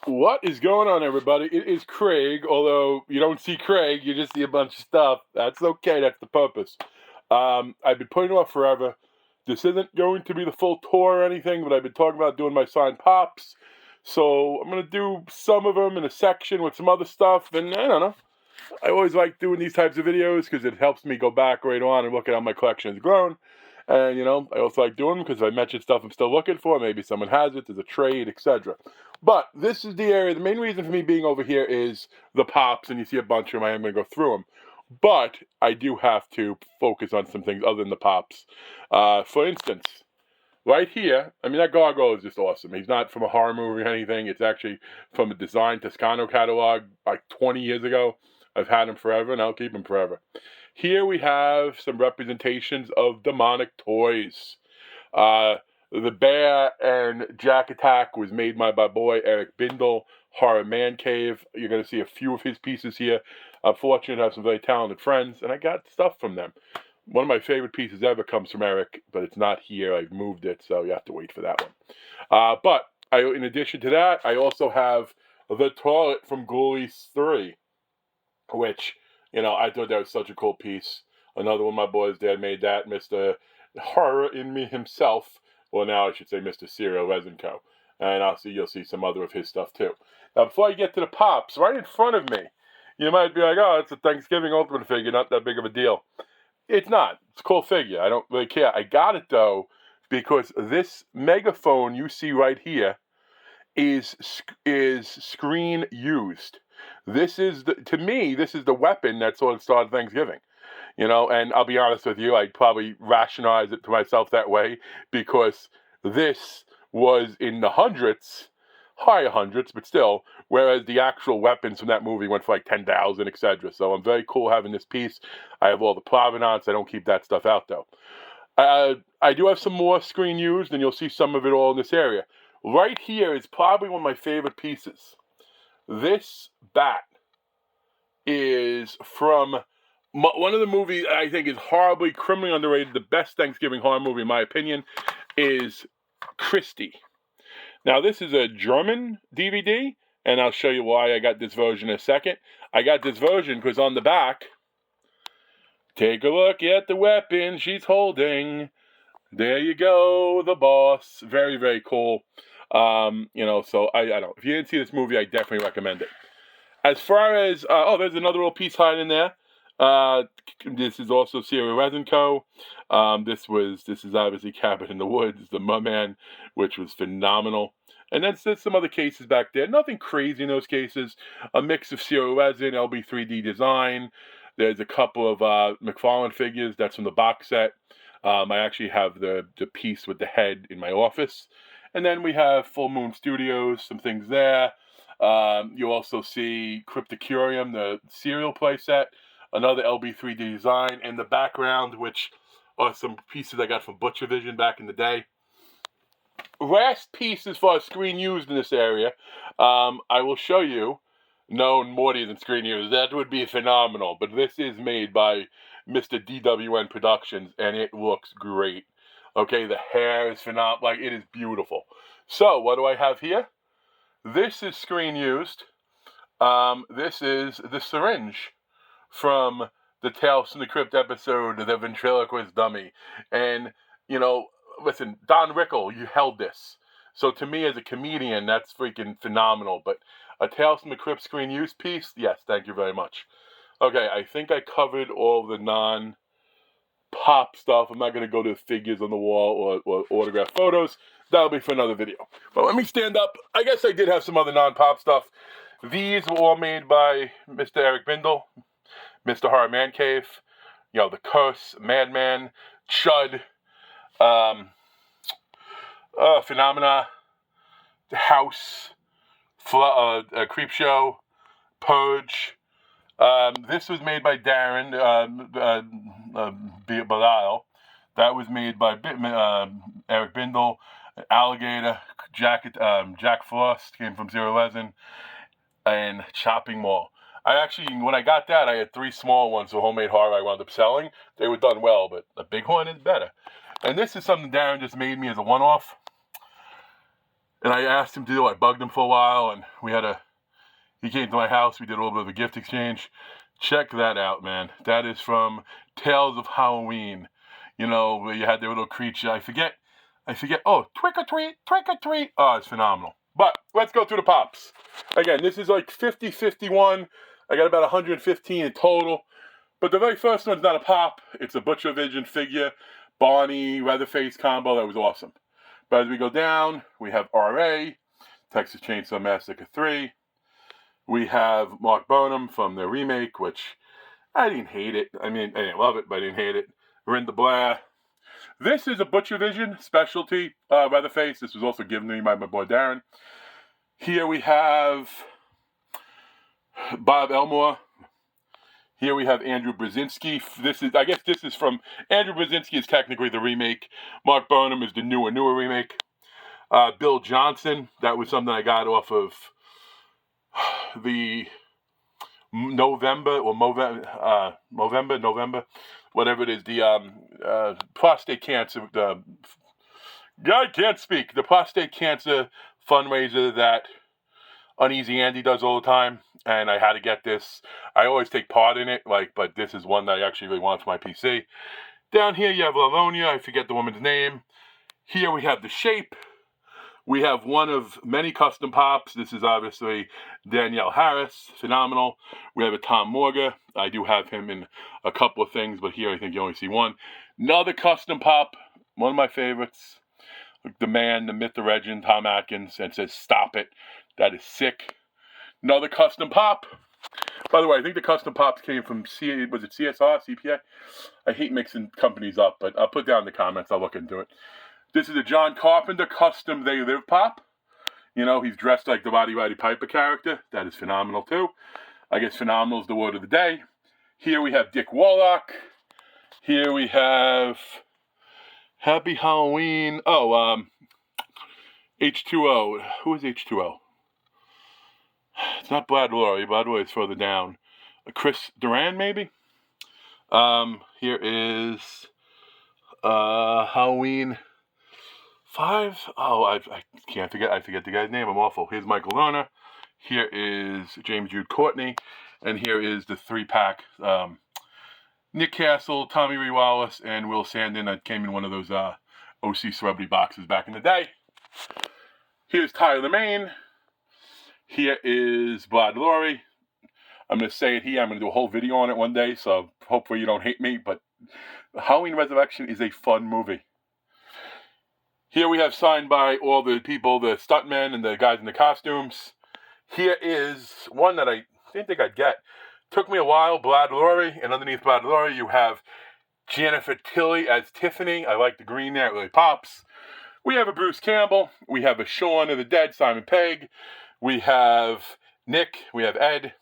What is going on, everybody? It is Craig, although you don't see Craig, you just see a bunch of stuff. That's okay, that's the purpose. I've been putting it off forever. This isn't going to be the full tour or anything, but I've been talking about doing my signed pops. So I'm going to do some of them in a section with some other stuff, and I don't know. I always like doing these types of videos because it helps me go back right on and look at how my collection has grown. And, I also like doing them because if I mention stuff I'm still looking for, maybe someone has it, there's a trade, etc. But this is the area, the main reason for me being over here is the pops, and you see a bunch of them. I am going to go through them. But I do have to focus on some things other than the pops. For instance, right here, that gargoyle is just awesome. He's not from a horror movie or anything. It's actually from a Design Toscano catalog like 20 years ago. I've had him forever, and I'll keep him forever. Here we have some representations of demonic toys. The Bear and Jack Attack was made by my boy Eric Bindle, Horror Man Cave. You're going to see a few of his pieces here. I'm fortunate to have some very talented friends, and I got stuff from them. One of my favorite pieces ever comes from Eric, but it's not here. I've moved it, so you have to wait for that one. But in addition to that, I also have the toilet from Ghoulies 3, which, I thought that was such a cool piece. Another one of my boys' dad made that, Mr. Horror in Me himself. Well, now I should say Mr. Serial Resin Co. And you'll see some other of his stuff too. Now, before I get to the pops, right in front of me, you might be like, oh, it's a Thanksgiving Ultimate figure, not that big of a deal. It's not. It's a cool figure. I don't really care. I got it, though, because this megaphone you see right here is screen used. This is, to me, this is the weapon that sort of started Thanksgiving. And I'll be honest with you, I'd probably rationalize it to myself that way because this was in the hundreds, higher hundreds, but still, whereas the actual weapons from that movie went for like 10,000, etc. So I'm very cool having this piece. I have all the provenance. I don't keep that stuff out, though. I do have some more screen used, and you'll see some of it all in this area. Right here is probably one of my favorite pieces. This bat is from one of the movies I think is horribly, criminally underrated. The best Thanksgiving horror movie, in my opinion, is Christie. Now, this is a German DVD, and I'll show you why I got this version in a second. I got this version because on the back, take a look at the weapon she's holding. There you go, the boss. Very, very cool. So I don't know. If you didn't see this movie, I definitely recommend it. As far as, there's another little piece hiding in there. This is also Serial Resin Co. This is obviously Cabin in the Woods, the Mumman, which was phenomenal. And then there's some other cases back there. Nothing crazy in those cases. A mix of Serial Resin, LB3D design. There's a couple of McFarlane figures. That's from the box set. I actually have the piece with the head in my office. And then we have Full Moon Studios, some things there. You also see Cryptocurium, the cereal playset. Another LB3D design in the background, which are some pieces I got from Butcher Vision back in the day. Last piece as far as screen used in this area, I will show you. No more than screen used. That would be phenomenal. But this is made by Mr. DWN Productions, and it looks great. Okay, the hair is phenomenal. Like, it is beautiful. So, what do I have here? This is screen used. This is the syringe from the Tales from the Crypt episode, The Ventriloquist Dummy. And, listen, Don Rickle, you held this. So to me as a comedian, that's freaking phenomenal. But a Tales from the Crypt screen use piece? Yes, thank you very much. Okay, I think I covered all the non-pop stuff. I'm not going to go to the figures on the wall or autograph photos. That'll be for another video. But let me stand up. I guess I did have some other non-pop stuff. These were all made by Mr. Eric Bindle, Mr. Horror Man Cave, The Curse, Madman, Chud, Phenomena, The House, Creep Show, Purge. This was made by Darren Belial. That was made by Eric Bindle. Alligator, Jack Frost came from Zero Resin, and Chopping Mall. When I got that, I had 3 small ones for homemade horror I wound up selling. They were done well, but a big one is better. And this is something Darren just made me as a one-off. And I asked him to do it. I bugged him for a while, and he came to my house. We did a little bit of a gift exchange. Check that out, man. That is from Tales of Halloween. You know, where you had the little creature. I forget. Oh, trick or treat, trick or treat. Oh, it's phenomenal. But let's go through the pops. Again, this is like 50, 51. I got about 115 in total. But the very first one's not a pop. It's a Butcher Vision figure. Barney, Leatherface combo. That was awesome. But as we go down, we have R.A., Texas Chainsaw Massacre 3. We have Mark Burnham from the remake, which I didn't hate it. I mean, I didn't love it, but I didn't hate it. Rinda Blair. This is a Butcher Vision specialty Leatherface. This was also given to me by my boy Darren. Here we have Bob Elmore. Here we have Andrew Brzezinski. I guess this is from Andrew Brzezinski is technically the remake. Mark Burnham is the newer remake. Bill Johnson. That was something I got off of the November, whatever it is, the prostate cancer, the prostate cancer fundraiser that Uneasy Andy does all the time, and I had to get this. I always take part in it, but this is one that I actually really want for my PC. Down here you have Lavonia, I forget the woman's name. Here we have The Shape. We have one of many custom pops. This is obviously Danielle Harris, phenomenal. We have a Tom Morga. I do have him in a couple of things, but here I think you only see one. Another custom pop, one of my favorites. The man, the myth, the legend, Tom Atkins, and says, "Stop it." That is sick. Another custom pop. By the way, I think the custom pops came from was it CSR, CPA? I hate mixing companies up, but I'll put down in the comments. I'll look into it. This is a John Carpenter custom They Live pop. You know, he's dressed like the Roddy Piper character. That is phenomenal, too. I guess phenomenal is the word of the day. Here we have Dick Warlock. Here we have Happy Halloween. Oh, H2O. Who is H2O? It's not Brad Loree. Brad Loree is further down. Chris Duran, maybe? Here is Halloween 5. Oh, I can't forget. I forget the guy's name. I'm awful. Here's Michael Lerner. Here is James Jude Courtney. And here is the 3-pack. Nick Castle, Tommy Lee Wallace, and Will Sandin. That came in one of those OC celebrity boxes back in the day. Here's Tyler Maine. Here is Brad Loree. I'm going to say it here. I'm going to do a whole video on it one day, so hopefully you don't hate me. But Halloween Resurrection is a fun movie. Here we have signed by all the people, the stuntmen and the guys in the costumes. Here is one that I didn't think I'd get. Took me a while, Brad Loree. And underneath Brad Loree, you have Jennifer Tilly as Tiffany. I like the green there. It really pops. We have a Bruce Campbell. We have a Shaun of the Dead, Simon Pegg. We have Nick. We have Ed.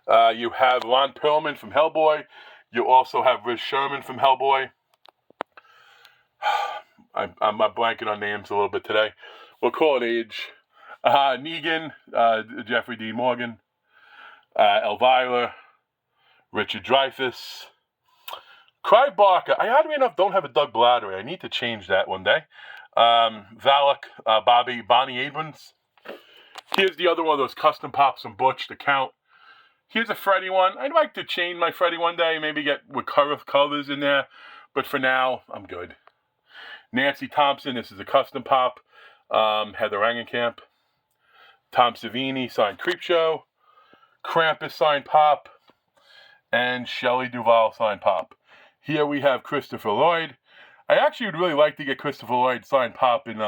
You have Ron Perlman from Hellboy. You also have Riz Sherman from Hellboy. I'm blanking on names a little bit today. We'll call it age. Negan, Jeffrey D. Morgan, Elvira, Richard Dreyfuss, Clive Barker. I oddly enough don't have a Doug Blattery. I need to change that one day. Valak, Bonnie Abrams. Here's the other one of those custom pops from Butch, The Count. Here's a Freddy one. I'd like to change my Freddy one day, maybe get with colors in there. But for now, I'm good. Nancy Thompson, this is a custom pop. Heather Langenkamp. Tom Savini, signed Creepshow. Krampus, signed pop. And Shelley Duvall, signed pop. Here we have Christopher Lloyd. I actually would really like to get Christopher Lloyd signed pop in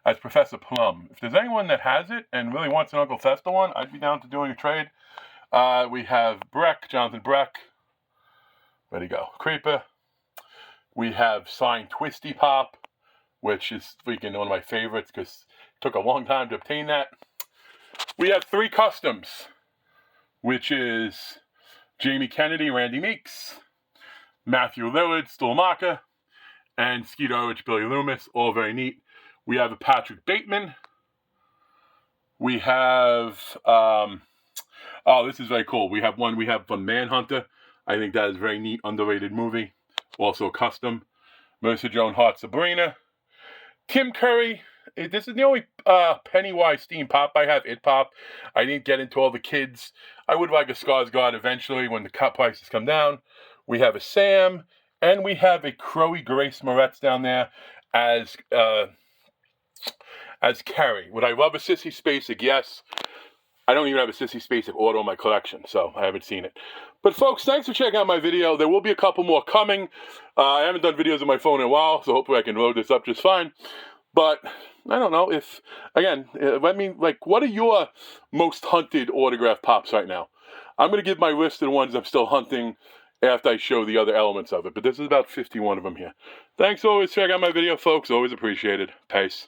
as Professor Plum. If there's anyone that has it and really wants an Uncle Fester one, I'd be down to doing a trade. We have Jonathan Breck. Ready to go. Creeper. We have signed Twisty Pop, which is freaking one of my favorites because it took a long time to obtain that. We have 3 customs, which is Jamie Kennedy, Randy Meeks, Matthew Lillard, Stulmaka, and Skeeter Ulrich, Billy Loomis, all very neat. We have a Patrick Bateman. We have, this is very cool. We have from Manhunter. I think that is a very neat, underrated movie. Also custom. Melissa Joan Hart, Sabrina. Tim Curry, this is the only Pennywise themed pop I have. It Pop. I didn't get into all the kids. I would like a Skarsgård eventually when the cut prices come down. We have a Sam, and we have a Crowy Grace Moretz down there as Carrie. Would I love a Sissy Spacek? Yes. I don't even have a Sissy Spacek auto in my collection, so I haven't seen it. But folks, thanks for checking out my video. There will be a couple more coming. I haven't done videos on my phone in a while, so hopefully I can load this up just fine. But I don't know if, again, what are your most hunted autograph pops right now? I'm going to give my list of the ones I'm still hunting after I show the other elements of it. But this is about 51 of them here. Thanks always for checking out my video, folks. Always appreciated. Peace.